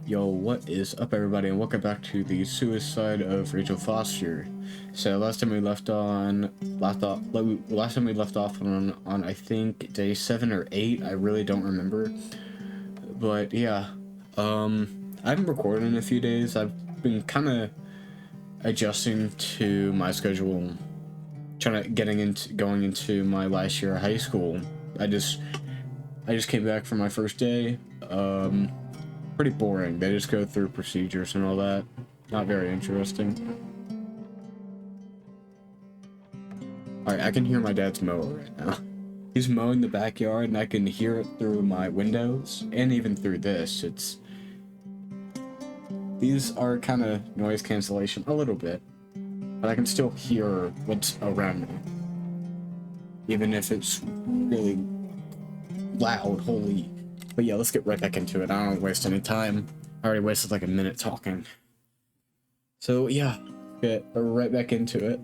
Yo, what is up, everybody, and welcome back to the Suicide of Rachael Foster. So last time we left on I think day 7 or 8. I really don't remember, but yeah, I haven't recorded in a few days. I've been kind of adjusting to my schedule, going into my last year of high school. I just came back from my first day. Pretty boring. They just go through procedures and all that. Not very interesting. Alright, I can hear my dad's mower right now. He's mowing the backyard and I can hear it through my windows and even through this. These are kind of noise cancellation a little bit, but I can still hear what's around me. Even if it's really loud, holy. But yeah, let's get right back into it. I don't want to waste any time. I already wasted like a minute talking. So yeah, get right back into it.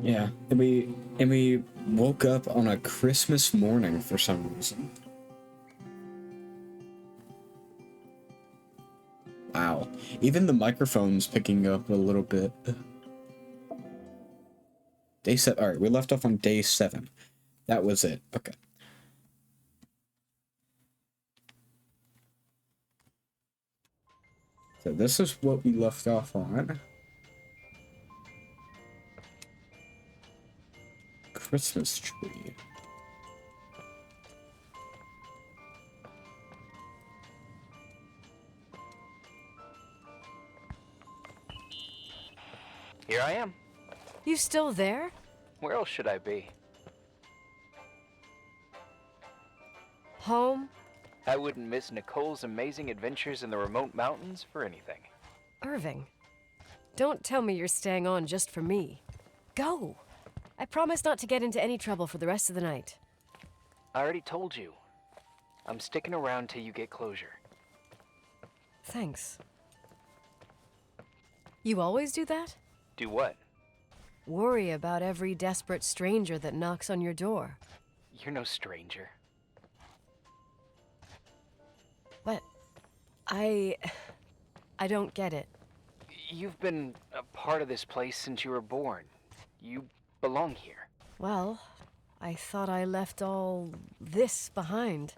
Yeah, and we woke up on a Christmas morning for some reason. Wow, even the microphone's picking up a little bit. Day 7. All right, we left off on day 7. That was it. Okay. So this is what we left off on. Christmas tree. Here I am. You still there? Where else should I be? Home? I wouldn't miss Nicole's amazing adventures in the remote mountains for anything. Irving, don't tell me you're staying on just for me. Go! I promise not to get into any trouble for the rest of the night. I already told you. I'm sticking around till you get closure. Thanks. You always do that? Do what? Worry about every desperate stranger that knocks on your door. You're no stranger. But I don't get it. You've been a part of this place since you were born. You belong here. Well, I thought I left all this behind.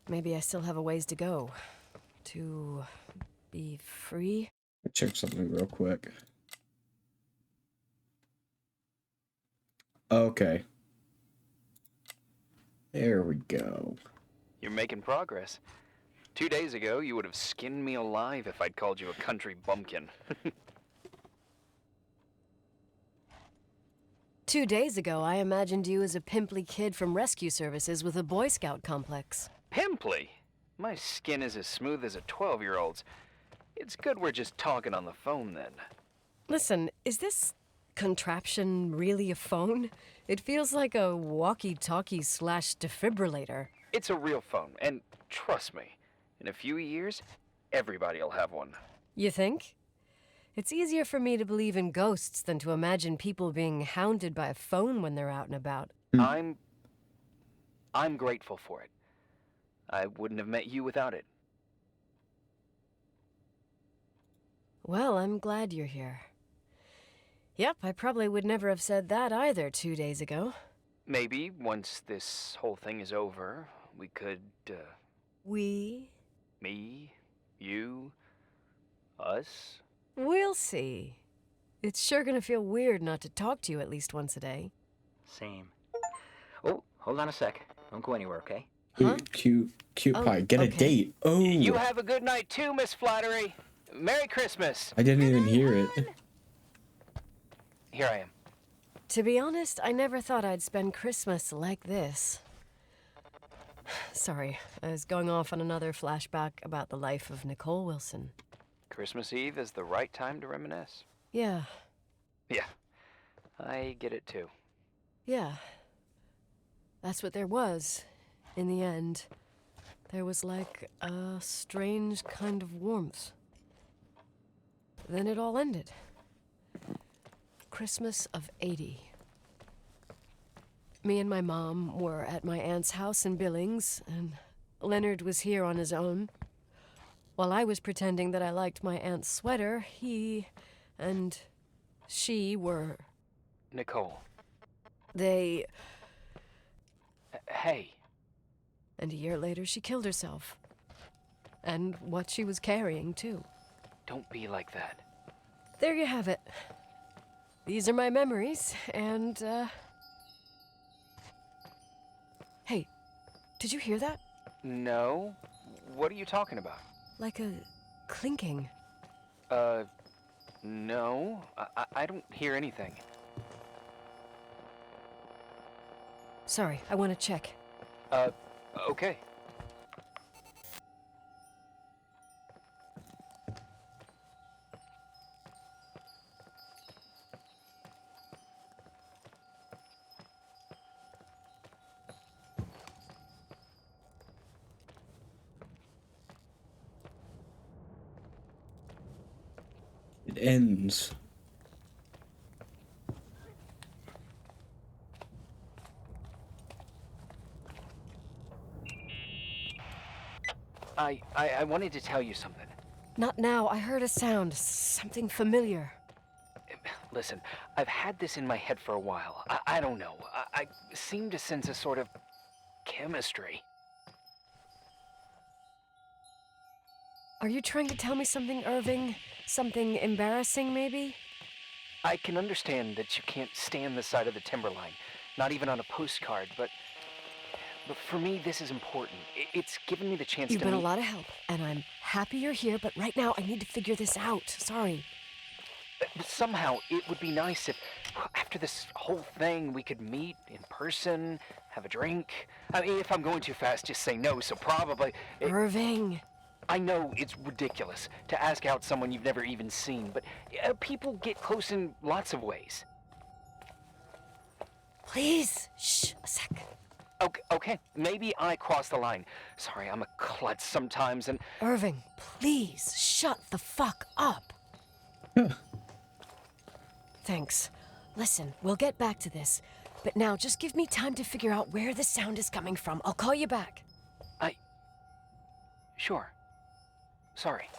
Maybe I still have a ways to go. To be free. Check something real quick. Okay. There we go. You're making progress. 2 days ago, you would have skinned me alive if I'd called you a country bumpkin. 2 days ago, I imagined you as a pimply kid from rescue services with a Boy Scout complex. Pimply? My skin is as smooth as a 12-year-old's. It's good we're just talking on the phone then. Listen, is this contraption really a phone? It feels like a walkie-talkie / defibrillator. It's a real phone, and trust me, in a few years, everybody'll have one. You think? It's easier for me to believe in ghosts than to imagine people being hounded by a phone when they're out and about. I'm grateful for it. I wouldn't have met you without it. Well, I'm glad you're here. Yep, I probably would never have said that either 2 days ago. Maybe once this whole thing is over, we could, We? me, you, us. We'll see. It's sure gonna feel weird not to talk to you at least once a day. Same. Oh, hold on a sec. Don't go anywhere, okay? Huh? Cute Oh, pie. Get a okay. date. Oh, You have a good night too, Miss Flattery. Merry Christmas. I didn't even hear it. Here I am. To be honest, I never thought I'd spend Christmas like this. Sorry, I was going off on another flashback about the life of Nicole Wilson. Christmas Eve is the right time to reminisce. Yeah, Yeah, I get it too. yeah. That's what there was, in the end. There was like a strange kind of warmth. Then it all ended. Christmas of '80. Me and my mom were at my aunt's house in Billings, and Leonard was here on his own. While I was pretending that I liked my aunt's sweater, he and she were... Nicole. They... Hey. And a year later, she killed herself. And what she was carrying, too. Don't be like that. There you have it. These are my memories, and, Hey, did you hear that? No? What are you talking about? Like a clinking. No. I don't hear anything. Sorry, I want to check. Okay. It ends. I wanted to tell you something. Not now, I heard a sound. Something familiar. Listen, I've had this in my head for a while. I don't know. I seem to sense a sort of chemistry. Are you trying to tell me something, Irving? Something embarrassing, maybe? I can understand that you can't stand the side of the timberline, not even on a postcard, but for me, this is important. It's given me the chance You've to been a meet... lot of help, and I'm happy you're here, but right now I need to figure this out. Sorry. Somehow, it would be nice if, after this whole thing, we could meet in person, have a drink. I mean, if I'm going too fast, just say no, so probably... Irving. I know it's ridiculous to ask out someone you've never even seen, but people get close in lots of ways. Please. Shh, a sec. Okay, maybe I crossed the line. Sorry, I'm a klutz sometimes, and... Irving, please, shut the fuck up. Thanks. Listen, we'll get back to this, but now just give me time to figure out where the sound is coming from. I'll call you back. Sure. Sorry.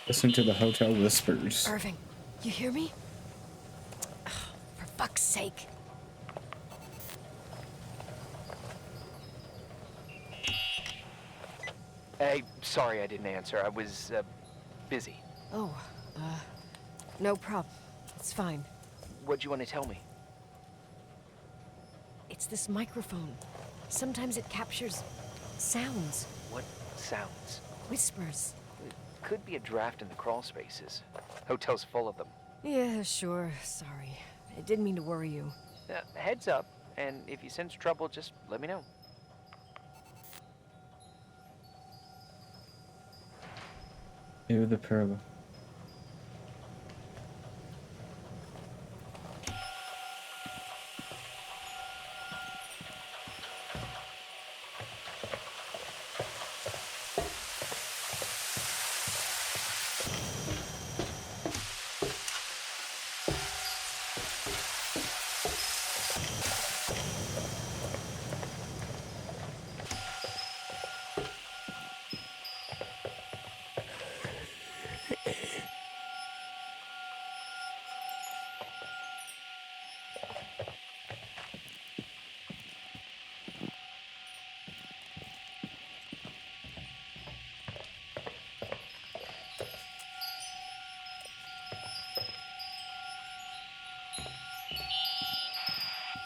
Listen to the hotel whispers. Irving, you hear me? Ugh, for fuck's sake. Hey, sorry I didn't answer. I was, busy. Oh, no problem. It's fine. What'd you want to tell me? It's this microphone. Sometimes it captures sounds, What sounds? whispers. Could be a draft in the crawl spaces. Hotel's full of them. Yeah, sure. Sorry. I didn't mean to worry you. Heads up, and if you sense trouble, just let me know. Ew, the parallel.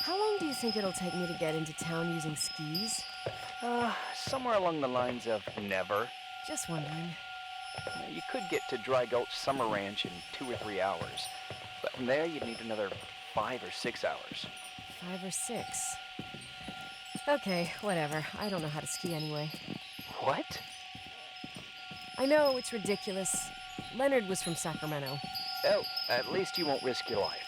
How long do you think it'll take me to get into town using skis? Somewhere along the lines of never. Just wondering. You could get to Dry Gulch Summer Ranch in 2 or 3 hours, but from there you'd need another 5 or 6 hours. 5 or 6. Okay, whatever. I don't know how to ski anyway. What? I know, it's ridiculous. Leonard was from Sacramento. Oh, at least you won't risk your life.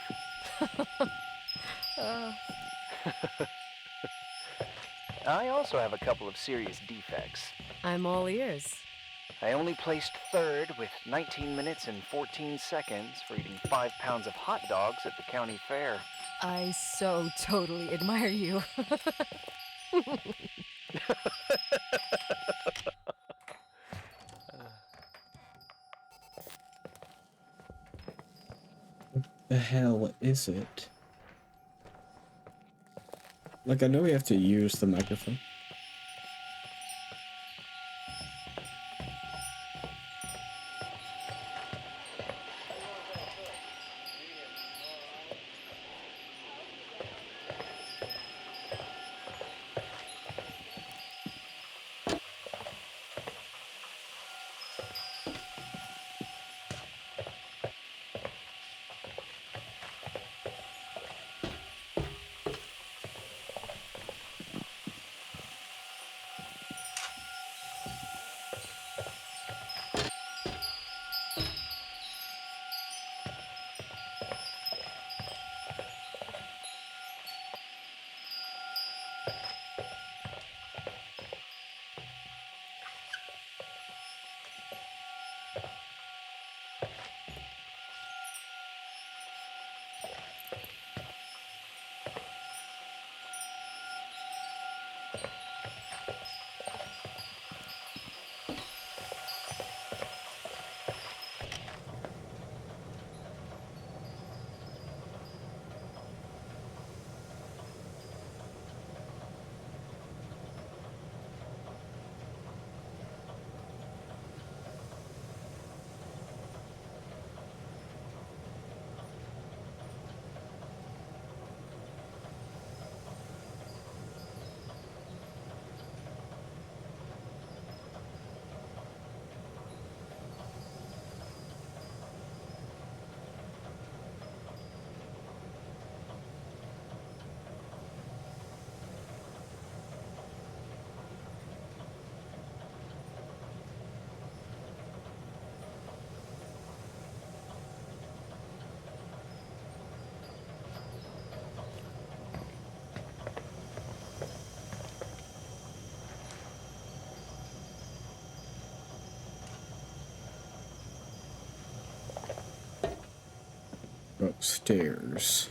I also have a couple of serious defects. I'm all ears. I only placed third with 19 minutes and 14 seconds for eating 5 pounds of hot dogs at the county fair. I so totally admire you. The hell is it? Like, I know we have to use the microphone. Upstairs.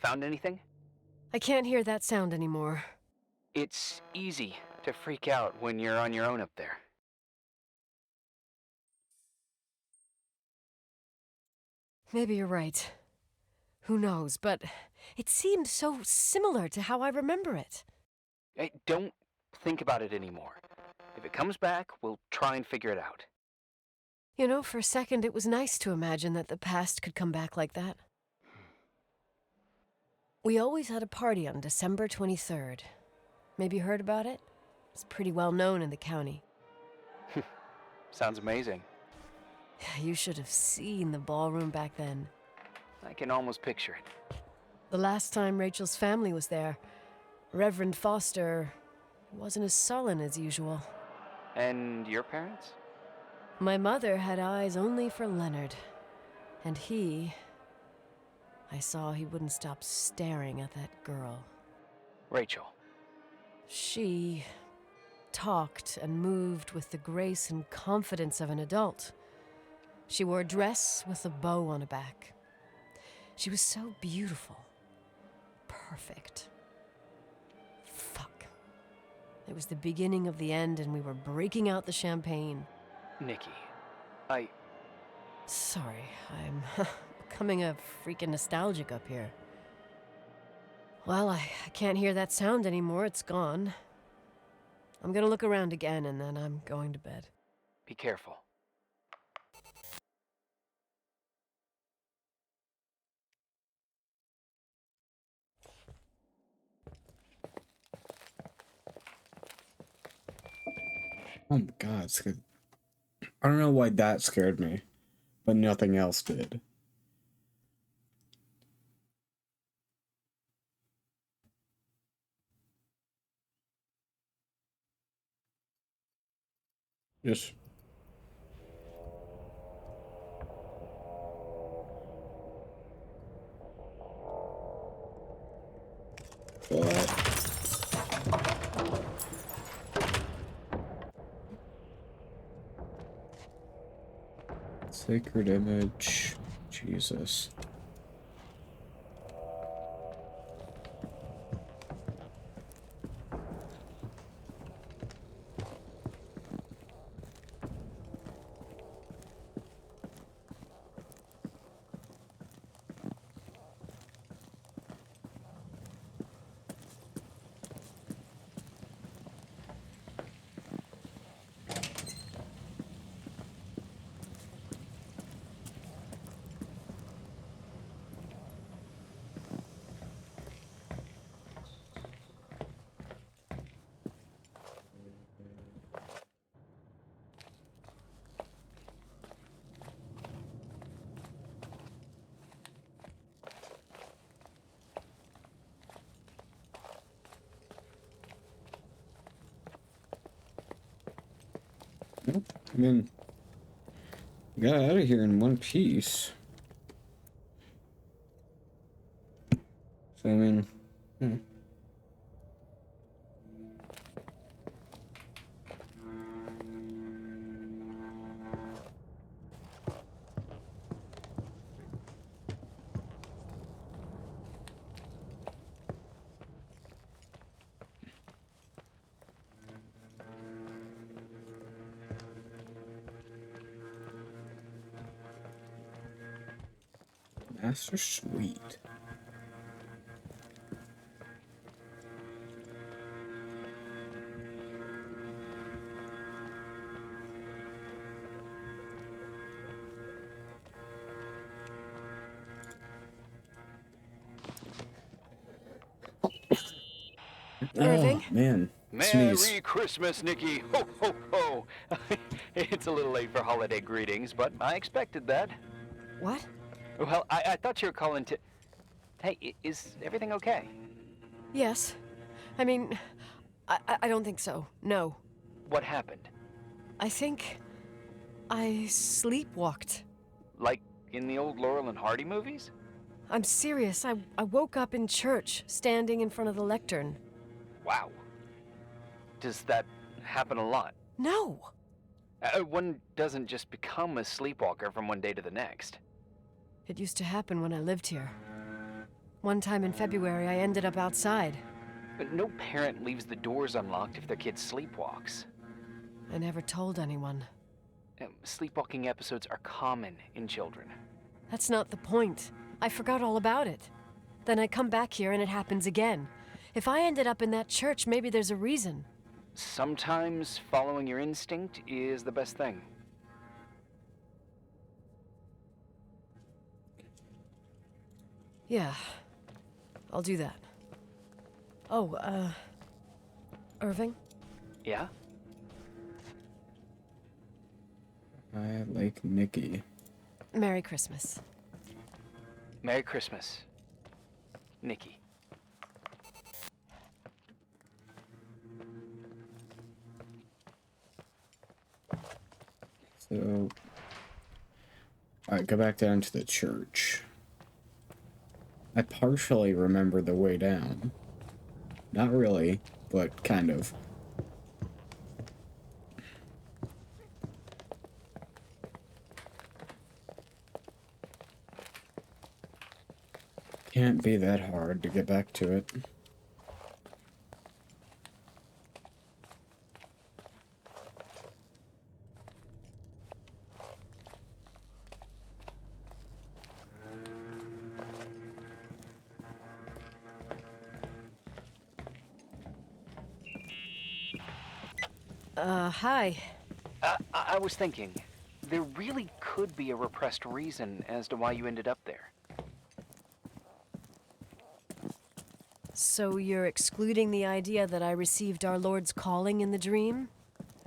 found anything? I can't hear that sound anymore. It's easy to freak out when you're on your own up there. Maybe you're right. Who knows, but it seemed so similar to how I remember it. Hey, don't think about it anymore. If it comes back, we'll try and figure it out. You know, for a second it was nice to imagine that the past could come back like that. We always had a party on December 23rd. Maybe you heard about it? It's pretty well known in the county. Sounds amazing. You should have seen the ballroom back then. I can almost picture it. The last time Rachel's family was there, Reverend Foster wasn't as sullen as usual. And your parents? My mother had eyes only for Leonard. And I saw he wouldn't stop staring at that girl. Rachel. She talked and moved with the grace and confidence of an adult. She wore a dress with a bow on her back. She was so beautiful. Perfect. Fuck. It was the beginning of the end, and we were breaking out the champagne. Nikki, Sorry, I'm becoming a freaking nostalgic up here. Well, I can't hear that sound anymore. It's gone. I'm gonna look around again, and then I'm going to bed. be careful. Oh my god, I don't know why that scared me, but nothing else did. Just what? Sacred image, Jesus. Nope. I mean, got out of here in one piece. So, I mean, Master Suite. Irving? Oh, man. Merry Sneeze. Christmas, Nikki! Ho, ho, ho! It's a little late for holiday greetings, but I expected that. What? Well, I thought you were calling to... Hey, is everything okay? Yes. I mean, I don't think so. No. What happened? I think I sleepwalked. Like in the old Laurel and Hardy movies? I'm serious. I woke up in church, standing in front of the lectern. Wow. Does that happen a lot? No. One doesn't just become a sleepwalker from one day to the next. It used to happen when I lived here. One time in February, I ended up outside. But no parent leaves the doors unlocked if their kid sleepwalks. I never told anyone. Sleepwalking episodes are common in children. That's not the point. I forgot all about it. Then I come back here and it happens again. If I ended up in that church, maybe there's a reason. Sometimes following your instinct is the best thing. Yeah, I'll do that. Oh, Irving? Yeah? I like Nikki. Merry Christmas. Merry Christmas, Nikki. So, alright, go back down to the church. I partially remember the way down. Not really, but kind of. Can't be that hard to get back to it. Hi. I was thinking, there really could be a repressed reason as to why you ended up there. So you're excluding the idea that I received our Lord's calling in the dream?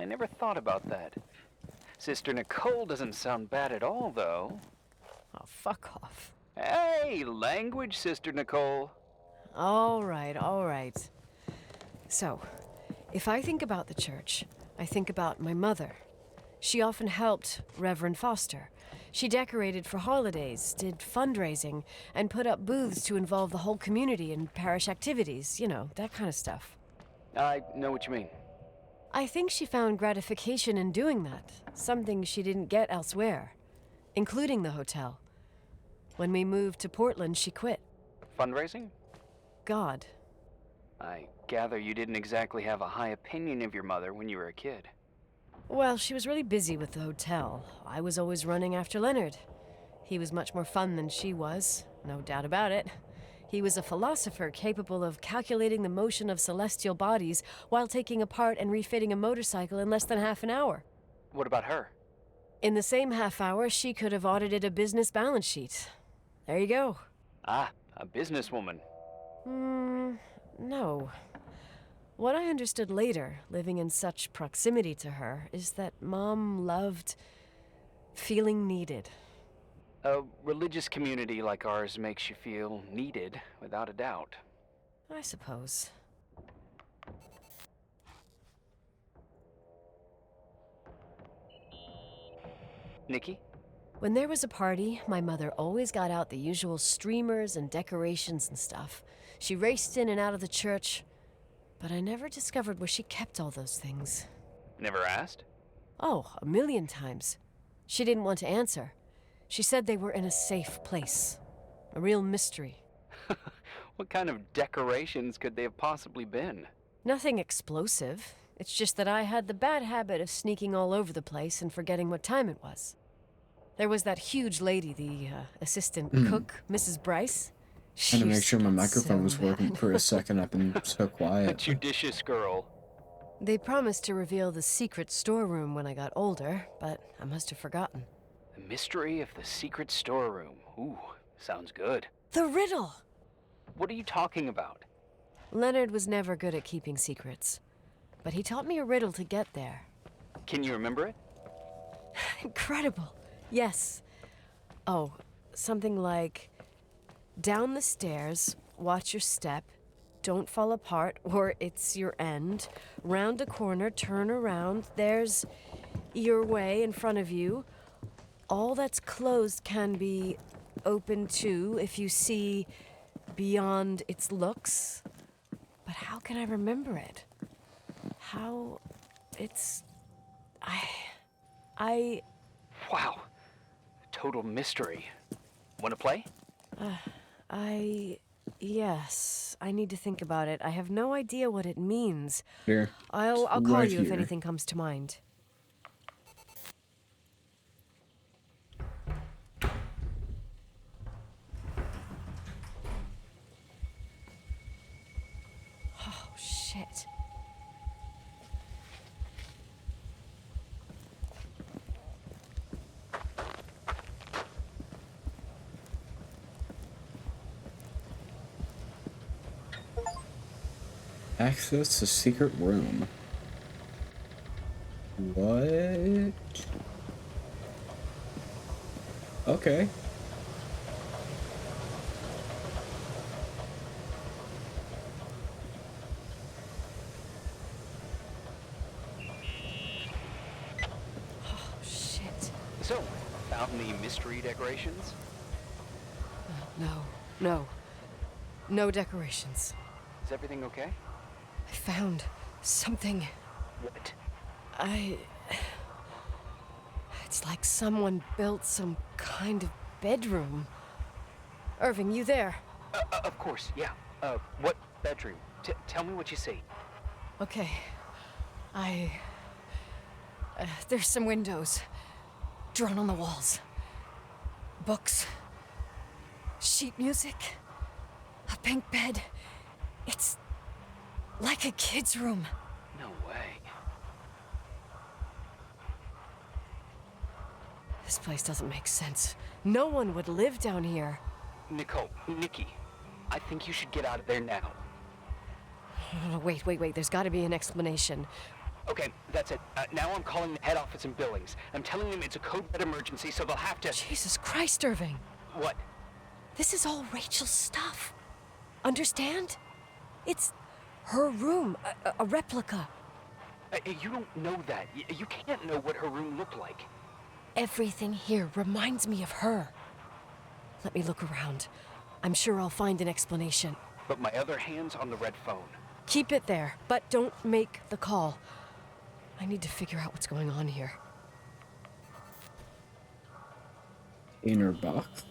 I never thought about that. Sister Nicole doesn't sound bad at all, though. Oh, fuck off. Hey, language, Sister Nicole. All right. So, if I think about the church, I think about my mother. She often helped Reverend Foster. She decorated for holidays, did fundraising, and put up booths to involve the whole community in parish activities, you know, that kind of stuff. I know what you mean. I think she found gratification in doing that, something she didn't get elsewhere, including the hotel. When we moved to Portland, she quit. Fundraising? God. I gather you didn't exactly have a high opinion of your mother when you were a kid. Well, she was really busy with the hotel. I was always running after Leonard. He was much more fun than she was, no doubt about it. He was a philosopher capable of calculating the motion of celestial bodies while taking apart and refitting a motorcycle in less than half an hour. What about her? In the same half hour, she could have audited a business balance sheet. There you go. Ah, a businesswoman. No. What I understood later, living in such proximity to her, is that Mom loved feeling needed. A religious community like ours makes you feel needed, without a doubt. I suppose. Nikki? When there was a party, my mother always got out the usual streamers and decorations and stuff. She raced in and out of the church, but I never discovered where she kept all those things. Never asked? Oh, a million times. She didn't want to answer. She said they were in a safe place. A real mystery. What kind of decorations could they have possibly been? Nothing explosive. It's just that I had the bad habit of sneaking all over the place and forgetting what time it was. There was that huge lady, the assistant cook, Mrs. Bryce. She Had to make used sure my get microphone so was working mad. for a second. I've been so A quiet. judicious girl. They promised to reveal the secret storeroom when I got older, but I must have forgotten. The mystery of the secret storeroom. Ooh, sounds good. The riddle! What are you talking about? Leonard was never good at keeping secrets, but he taught me a riddle to get there. Can you remember it? Incredible. Yes. Oh, something like, down the stairs, watch your step, don't fall apart or it's your end, round a corner, turn around, there's your way in front of you. All that's closed can be open too if you see beyond its looks. But how can I remember it? How it's... I... Wow. Total mystery. Want to play? I Yes, I need to think about it. I have no idea what it means. Here. I'll call Right you if here. anything comes to mind. Oh, shit. Access to secret room. What? Okay. Oh, shit. So, found any mystery decorations? No. No decorations. Is everything okay? I found something. What? It's like someone built some kind of bedroom. Irving, you there? Of course, yeah. What bedroom? Tell me what you see. Okay. There's some windows drawn on the walls. Books. Sheet music. A pink bed. It's like a kid's room. No way. This place doesn't make sense. No one would live down here. Nikki, I think you should get out of there now. Oh, wait. There's got to be an explanation. Okay, that's it. Now I'm calling the head office in Billings. I'm telling them it's a code red emergency, so they'll have to... Jesus Christ, Irving. What? This is all Rachel's stuff. Understand? It's her room, a replica. You don't know that. You can't know what her room looked like. Everything here reminds me of her. Let me look around. I'm sure I'll find an explanation. But my other hand's on the red phone. Keep it there, but don't make the call. I need to figure out what's going on here. Inner box.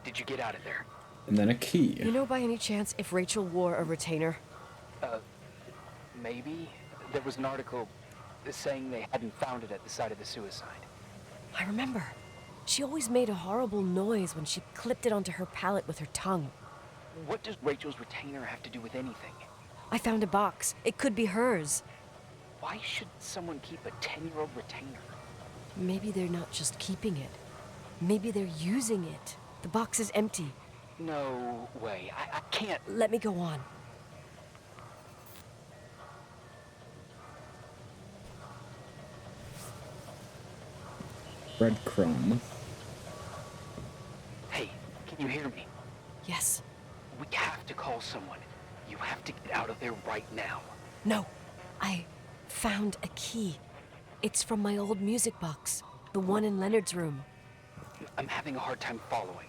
Did you get out of there? And then a key. You know by any chance if Rachel wore a retainer? Maybe. There was an article saying they hadn't found it at the site of the suicide. I remember. She always made a horrible noise when she clipped it onto her palate with her tongue. What does Rachel's retainer have to do with anything? I found a box. It could be hers. Why should someone keep a 10-year-old retainer? Maybe they're not just keeping it. Maybe they're using it. The box is empty. No way. I can't... Let me go on. Breadcrumb. Hey, can you hear me? Yes. We have to call someone. You have to get out of there right now. No. I found a key. It's from my old music box. The one in Leonard's room. I'm having a hard time following.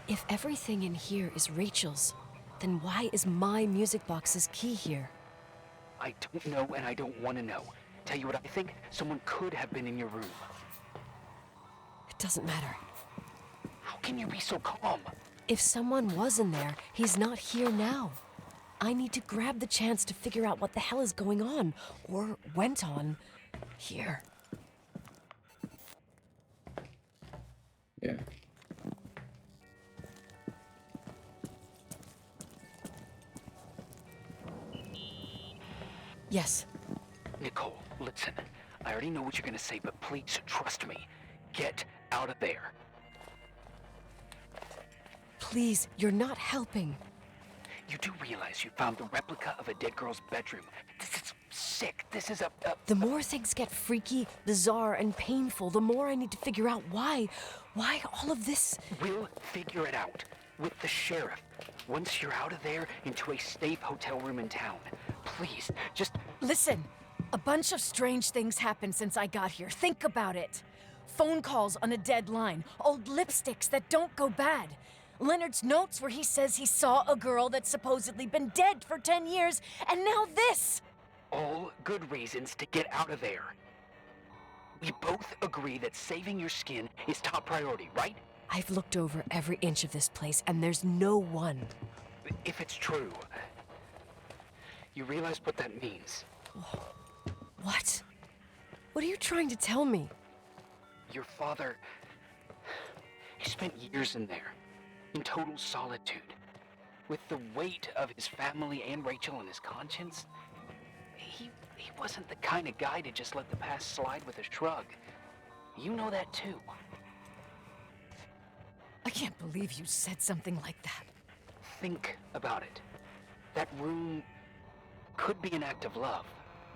If everything in here is Rachel's, then why is my music box's key here? I don't know and I don't want to know. Tell you what I think? Someone could have been in your room. It doesn't matter. How can you be so calm? If someone was in there, he's not here now. I need to grab the chance to figure out what the hell is going on, or went on, here. Yeah. Yes. Nicole, listen. I already know what you're gonna say, but please trust me. Get out of there. Please, you're not helping. You do realize you found the replica of a dead girl's bedroom. This is sick. This is a... The more things get freaky, bizarre, and painful, the more I need to figure out why. Why all of this? We'll figure it out. With the sheriff. Once you're out of there, into a safe hotel room in town. Please, just... Listen, a bunch of strange things happened since I got here. Think about it. Phone calls on a dead line, old lipsticks that don't go bad. Leonard's notes where he says he saw a girl that's supposedly been dead for 10 years, and now this! All good reasons to get out of there. We both agree that saving your skin is top priority, right? I've looked over every inch of this place, and there's no one. if it's true, you realize what that means? What? What are you trying to tell me? Your father, he spent years in there, in total solitude, with the weight of his family and Rachel on his conscience. He wasn't the kind of guy to just let the past slide with a shrug. You know that too. I can't believe you said something like that. Think about it. That room could be an act of love.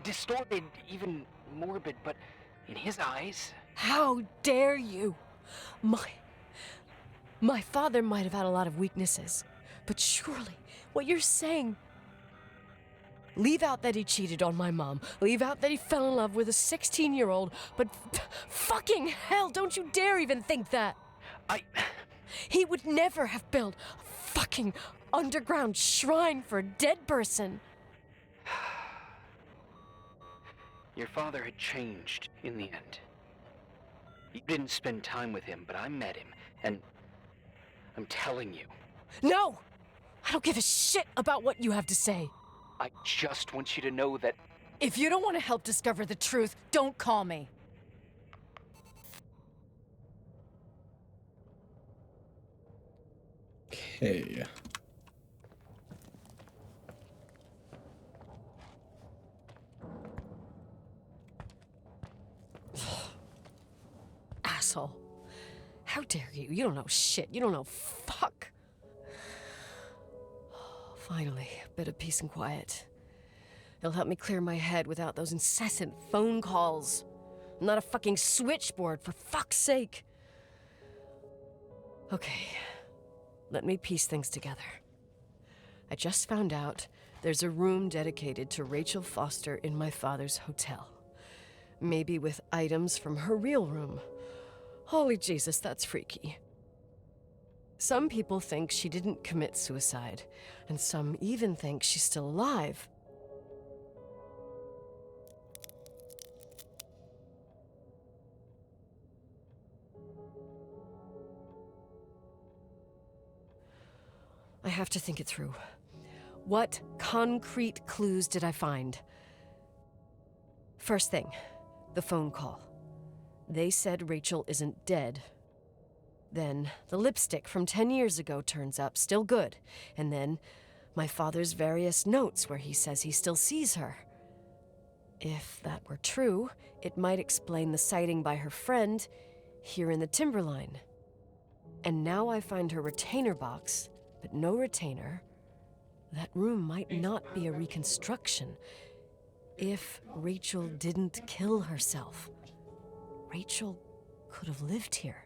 Distorted, even morbid, but in his eyes... How dare you? My father might have had a lot of weaknesses, but surely what you're saying... Leave out that he cheated on my mom. Leave out that he fell in love with a 16-year-old, but fucking hell, don't you dare even think that! He would never have built a fucking underground shrine for a dead person. Your father had changed in the end. You didn't spend time with him, but I met him, and I'm telling you. No! I don't give a shit about what you have to say. I just want you to know that... If you don't want to help discover the truth, don't call me. Okay. Asshole. How dare you? You don't know shit. You don't know fuck. Finally, a bit of peace and quiet. It'll help me clear my head without those incessant phone calls. I'm not a fucking switchboard, for fuck's sake. Okay, let me piece things together. I just found out there's a room dedicated to Rachael Foster in my father's hotel. Maybe with items from her real room. Holy Jesus, that's freaky. Some people think she didn't commit suicide, and some even think she's still alive. I have to think it through. What concrete clues did I find? First thing, the phone call. They said Rachel isn't dead. Then the lipstick from 10 years ago turns up, still good. And then my father's various notes where he says he still sees her. If that were true, it might explain the sighting by her friend here in the timberline. And now I find her retainer box, but no retainer. That room might not be a reconstruction. If Rachel didn't kill herself, Rachel could have lived here.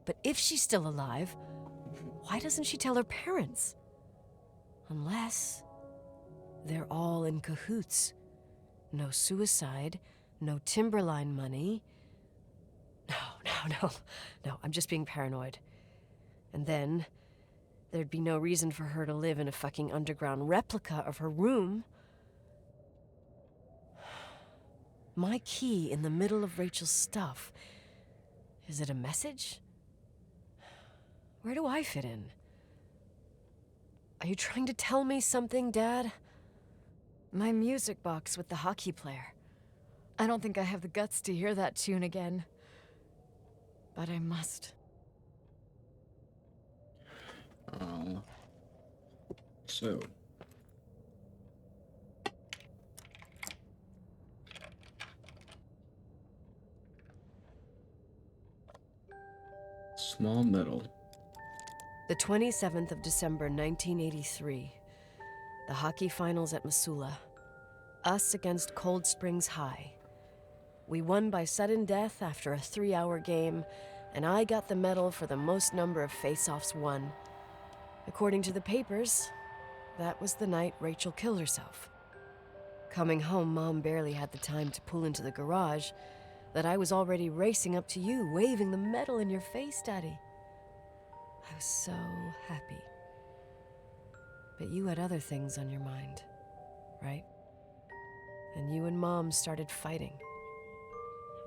But if she's still alive, why doesn't she tell her parents? Unless they're all in cahoots. No suicide, no timberline money. No, I'm just being paranoid. And then there'd be no reason for her to live in a fucking underground replica of her room. My key in the middle of Rachel's stuff. Is it a message? Where do I fit in? Are you trying to tell me something, Dad? My music box with the hockey player. I don't think I have the guts to hear that tune again. But I must. So. Small medal. The 27th of December, 1983. The hockey finals at Missoula. Us against Cold Springs High. We won by sudden death after a 3-hour game, and I got the medal for the most number of face-offs won. According to the papers, that was the night Rachel killed herself. Coming home, Mom barely had the time to pull into the garage that I was already racing up to you, waving the medal in your face, Daddy. I was so happy. But you had other things on your mind, right? And you and Mom started fighting.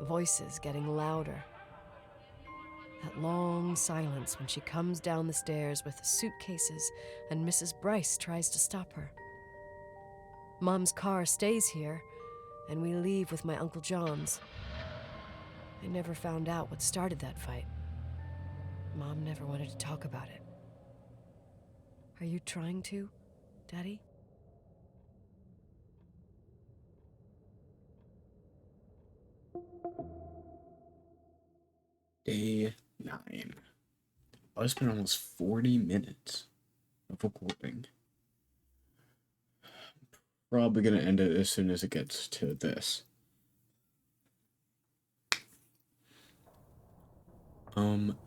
Voices getting louder. That long silence when she comes down the stairs with the suitcases and Mrs. Bryce tries to stop her. Mom's car stays here, and we leave with my Uncle John's. I never found out what started that fight. Mom never wanted to talk about it. Are you trying to, Daddy? Day 9. Oh, it's been almost 40 minutes of recording. Probably gonna end it as soon as it gets to this.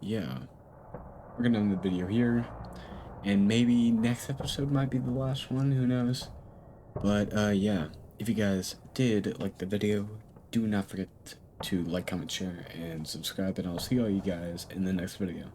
Yeah. We're gonna end the video here. And maybe next episode might be the last one, who knows? But, yeah. If you guys did like the video, do not forget to like, comment, share, and subscribe, and I'll see all you guys in the next video.